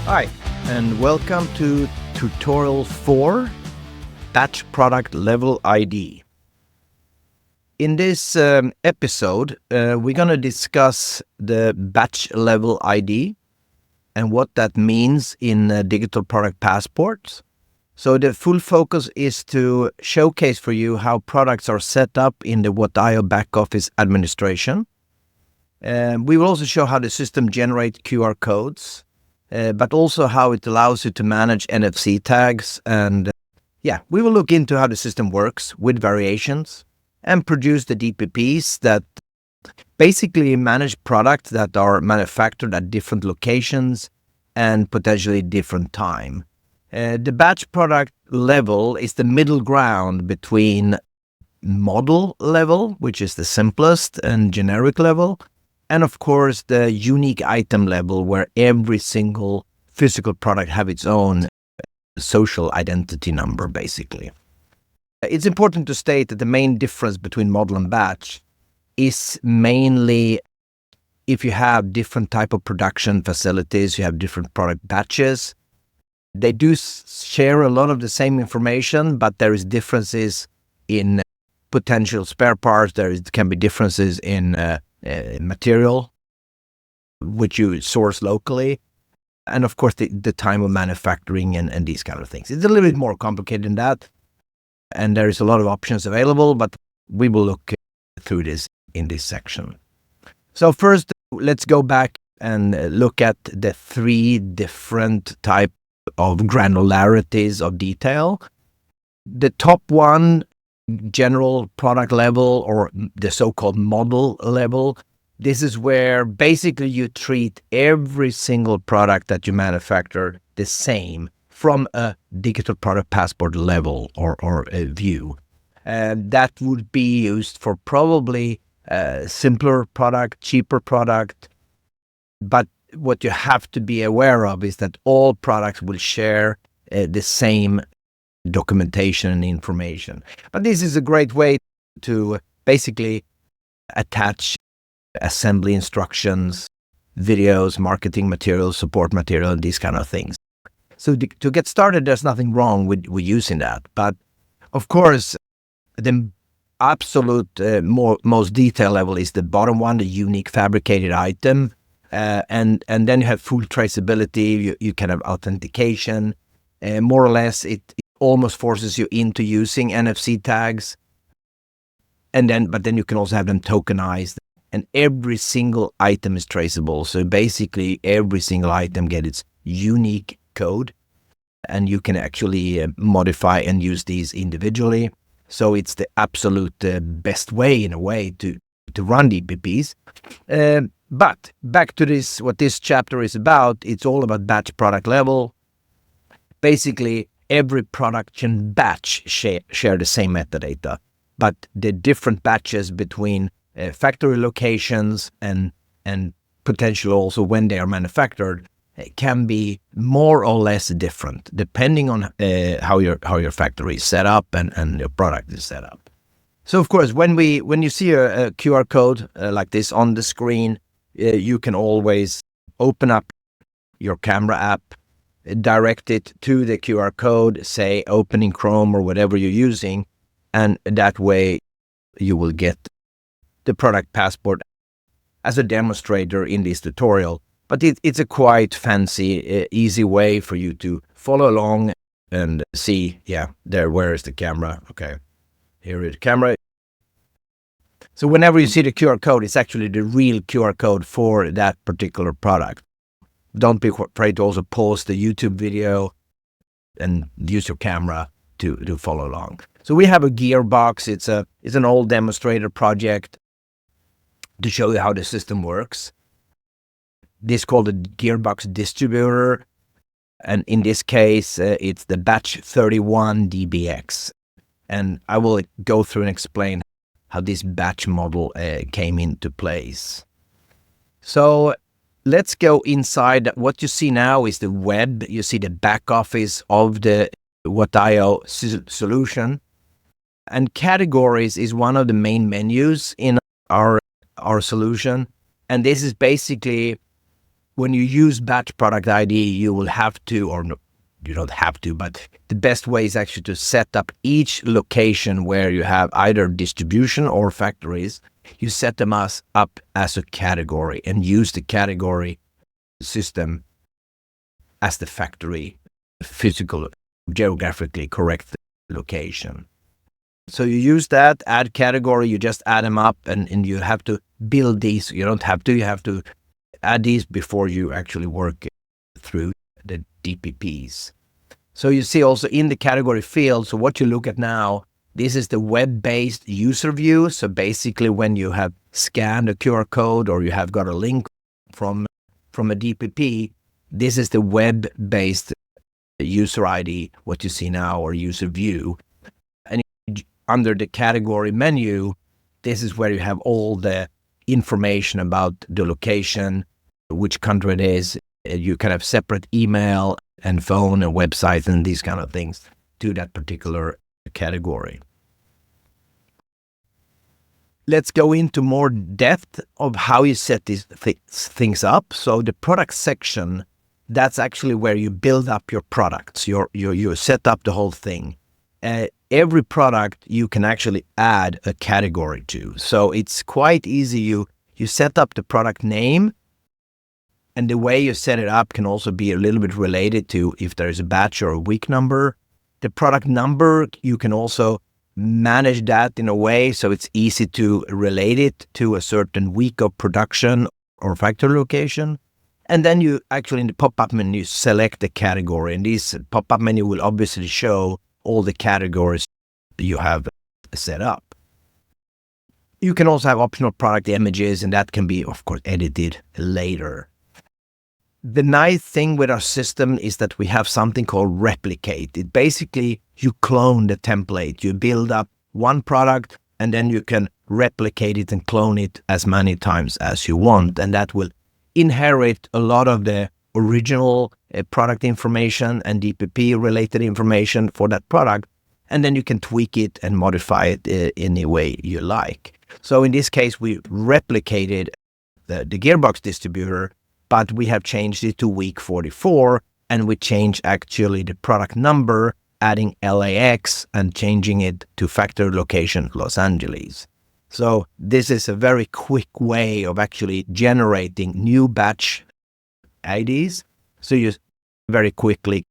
Hi, and welcome to Tutorial 4, Batch Product Level ID. In this episode, we're going to discuss the batch level ID and what that means in digital product passports. So the full focus is to showcase for you how products are set up in the What.io back-office administration. We will also show how the system generates QR codes, but also how it allows you to manage NFC tags. And we will look into how the system works with variations and produce the DPPs that basically manage products that are manufactured at different locations and potentially different time. The batch product level is the middle ground between model level, which is the simplest and generic level, and of course the unique item level, where every single physical product have its own social identity number, basically. It's important to state that the main difference between model and batch is mainly if you have different type of production facilities, you have different product batches. They do share a lot of the same information, but there is differences in potential spare parts. Can be differences in material, which you source locally, and of course the time of manufacturing and these kind of things. It's a little bit more complicated than that, and there is a lot of options available, but we will look through this in this section. So first, let's go back and look at the three different types of granularities of detail. The top one, general product level, or the so-called model level, this is where basically you treat every single product that you manufacture the same from a digital product passport level or a view. That would be used for probably a simpler product, cheaper product. But what you have to be aware of is that all products will share the same documentation and information. But this is a great way to basically attach assembly instructions, videos, marketing materials, support material, these kind of things. So to get started, there's nothing wrong with using that. But of course, the absolute most detailed level is the bottom one, the unique fabricated item. And then you have full traceability, you can have authentication. More or less, it almost forces you into using NFC tags. But then you can also have them tokenized, and every single item is traceable. So basically, every single item gets its unique code, and you can actually modify and use these individually. So it's the absolute best way, in a way, to run DPPs. But back to this, what this chapter is about, it's all about batch product level. Basically, every production batch share the same metadata, but the different batches between factory locations and potentially also when they are manufactured can be more or less different depending on how your factory is set up and your product is set up. So of course, when you see a QR code like this on the screen, you can always open up your camera app, direct it to the QR code, say opening Chrome or whatever you're using, and that way you will get the product passport as a demonstrator in this tutorial. But it's a quite fancy, easy way for you to follow along and see, where is the camera? Okay, here is the camera. So whenever you see the QR code, it's actually the real QR code for that particular product. Don't be afraid to also pause the YouTube video and use your camera to follow along. So we have a gearbox. It's an old demonstrator project to show you how the system works. This is called the gearbox distributor, and in this case, it's the batch 31 DBX. And I will go through and explain how this batch model came into place. So let's go inside. What you see now is the web. You see the back office of the What.io solution. And categories is one of the main menus in our solution. And this is basically when you use batch product ID, you will have to, or no, you don't have to, but the best way is actually to set up each location where you have either distribution or factories. You set them up as a category and use the category system as the factory physical, geographically correct location. So you use that, add category, you just add them up, and you have to build these. You don't have to, you have to add these before you actually work through the DPPs. So you see also in the category field, so what you look at now, this is the web-based user view. So basically when you have scanned a QR code or you have got a link from a DPP, this is the web-based user ID, what you see now, or user view. And under the category menu, this is where you have all the information about the location, which country it is. You can have separate email and phone and website and these kind of things to that particular category. Let's go into more depth of how you set these things up. So the product section, that's actually where you build up your products. You set up the whole thing. Every product you can actually add a category to. So it's quite easy. You set up the product name, and the way you set it up can also be a little bit related to if there's a batch or a week number. The product number, you can also manage that in a way so it's easy to relate it to a certain week of production or factory location. And then you actually in the pop-up menu select the category, and this pop-up menu will obviously show all the categories you have set up. You can also have optional product images, and that can be, of course, edited later. The nice thing with our system is that we have something called replicate. It basically, you clone the template. You build up one product, and then you can replicate it and clone it as many times as you want. And that will inherit a lot of the original product information and DPP related information for that product. And then you can tweak it and modify it any way you like. So in this case, we replicated the gearbox distributor, but we have changed it to week 44, and we changed actually the product number, adding LAX and changing it to factory location Los Angeles. So this is a very quick way of actually generating new batch IDs. So you very quickly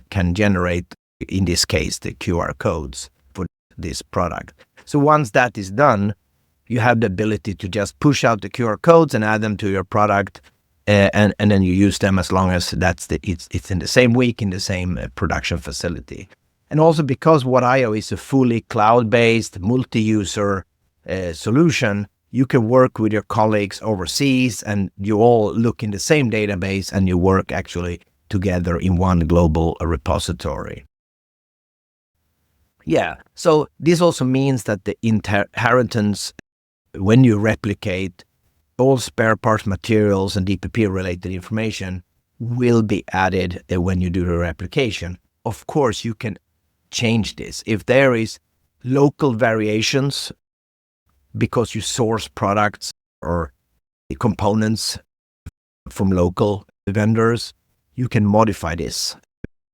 can generate, in this case, the QR codes for this product. So once that is done, you have the ability to just push out the QR codes and add them to your product. And then you use them as long as it's in the same week, in the same production facility. And also because What.io is a fully cloud-based, multi-user solution, you can work with your colleagues overseas, and you all look in the same database, and you work actually together in one global repository. Yeah, so this also means that the inheritance, when you replicate, all spare parts, materials, and DPP-related information will be added when you do the replication. Of course, you can change this. If there is local variations because you source products or components from local vendors, you can modify this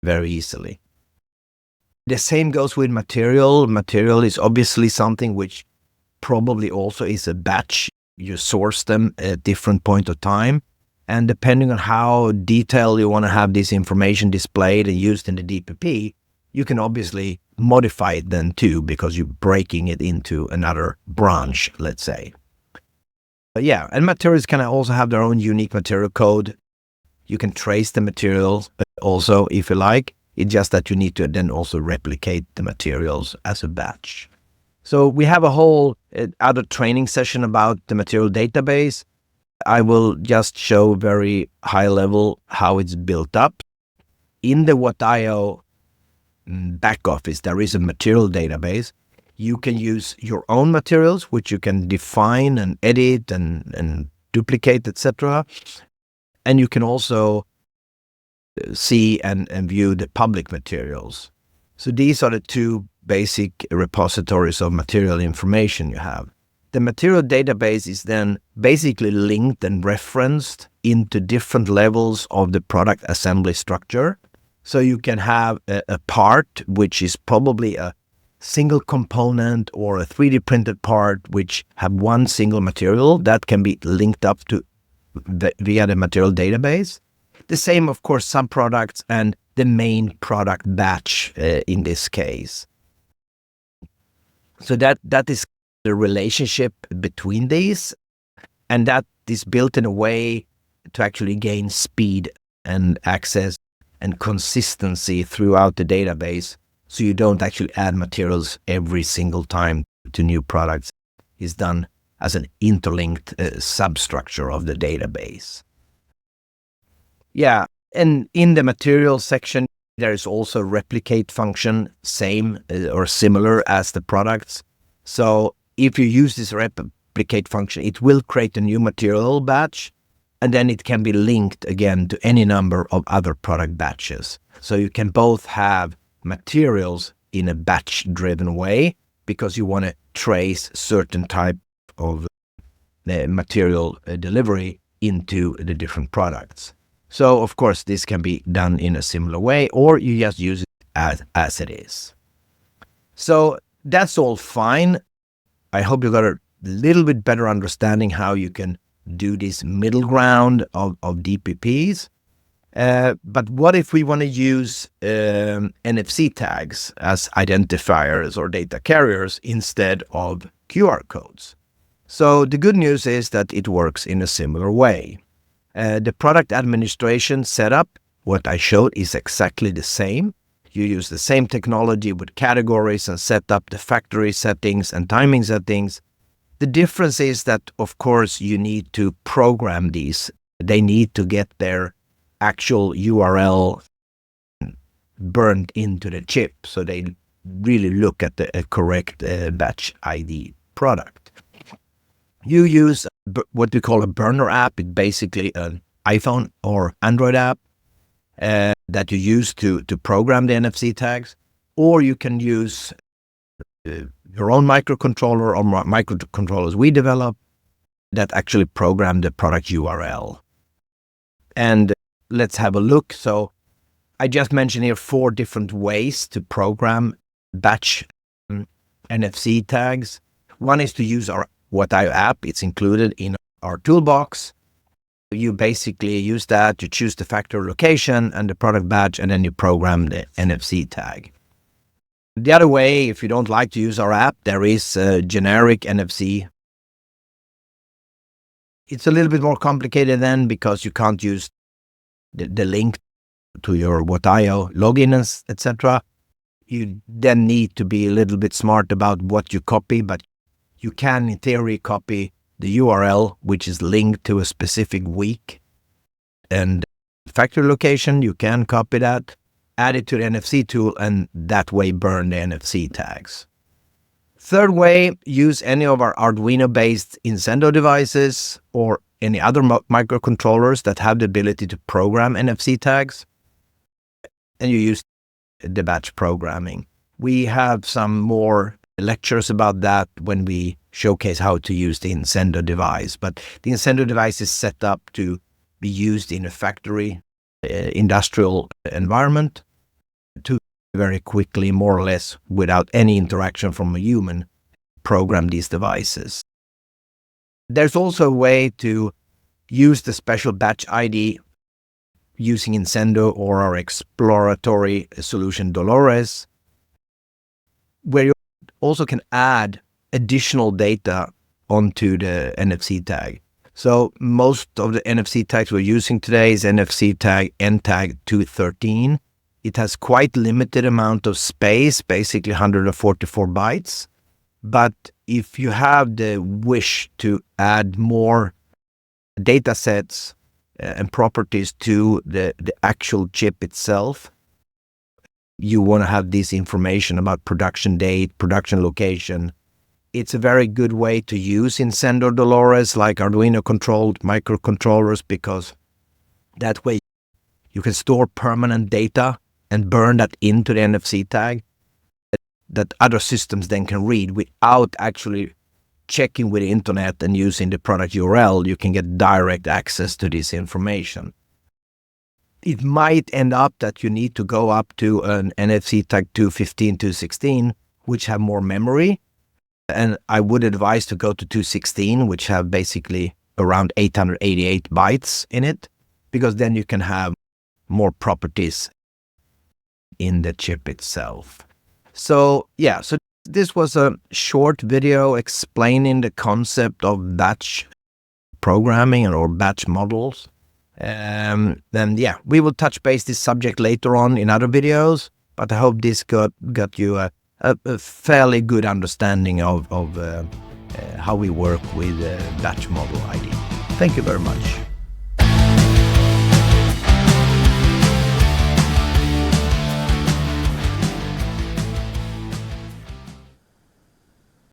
very easily. The same goes with material. Material is obviously something which probably also is a batch. You source them at different point of time, and depending on how detailed you want to have this information displayed and used in the DPP, you can obviously modify it then too, because you're breaking it into another branch, let's say. But yeah, and materials can also have their own unique material code. You can trace the materials also if you like. It's just that you need to then also replicate the materials as a batch. So we have a whole other training session about the material database. I will just show very high level how it's built up. In the What.io back office, there is a material database. You can use your own materials, which you can define and edit and duplicate, etc. And you can also see and view the public materials. So these are the two basic repositories of material information you have. The material database is then basically linked and referenced into different levels of the product assembly structure. So you can have a part which is probably a single component or a 3D printed part which have one single material that can be linked up to via the material database. The same, of course, subproducts and the main product batch in this case. So that is the relationship between these, and that is built in a way to actually gain speed and access and consistency throughout the database, so you don't actually add materials every single time to new products. It's done as an interlinked substructure of the database. Yeah, and in the materials section, there is also replicate function, same or similar as the products. So if you use this replicate function, it will create a new material batch, and then it can be linked again to any number of other product batches. So you can both have materials in a batch-driven way because you want to trace certain type of material delivery into the different products. So, of course, this can be done in a similar way, or you just use it as it is. So that's all fine. I hope you got a little bit better understanding how you can do this middle ground of DPPs. But what if we want to use NFC tags as identifiers or data carriers instead of QR codes? So the good news is that it works in a similar way. The product administration setup, what I showed, is exactly the same. You use the same technology with categories and set up the factory settings and timing settings. The difference is that, of course, you need to program these. They need to get their actual URL burned into the chip, so they really look at the correct batch ID product. You use what we call a burner app. It's basically an iPhone or Android app that you use to program the NFC tags, or you can use your own microcontroller or microcontrollers we develop that actually program the product URL. And let's have a look. So I just mentioned here 4 different ways to program batch NFC tags. One is to use our WhatIO app. It's included in our toolbox. You basically use that, you choose the factory location and the product batch, and then you program the NFC tag. The other way, if you don't like to use our app, there is a generic NFC. It's a little bit more complicated then because you can't use the link to your WhatIO login, etc. You then need to be a little bit smart about what you copy, but you can, in theory, copy the URL, which is linked to a specific week and factory location. You can copy that, add it to the NFC tool, and that way burn the NFC tags. Third way, use any of our Arduino-based Incendo devices or any other microcontrollers that have the ability to program NFC tags, and you use the batch programming. We have some more lectures about that when we showcase how to use the Incendo device, but the Incendo device is set up to be used in a factory industrial environment to very quickly, more or less without any interaction from a human, program these devices. There's also a way to use the special batch ID using Incendo or our exploratory solution Dolores, where you also can add additional data onto the NFC tag. So most of the NFC tags we're using today is NFC tag NTAG 213. It has quite limited amount of space, basically 144 bytes. But if you have the wish to add more data sets and properties to the actual chip itself, you want to have this information about production date, production location. It's a very good way to use Incendo Dolores like Arduino controlled microcontrollers, because that way you can store permanent data and burn that into the NFC tag that other systems then can read without actually checking with the internet and using the product URL, you can get direct access to this information. It might end up that you need to go up to an NFC tag 215, 216, which have more memory. And I would advise to go to 216, which have basically around 888 bytes in it, because then you can have more properties in the chip itself. So yeah, so this was a short video explaining the concept of batch programming or batch models. Then yeah, we will touch base this subject later on in other videos, but I hope this got you a fairly good understanding of how we work with batch model ID. Thank you very much.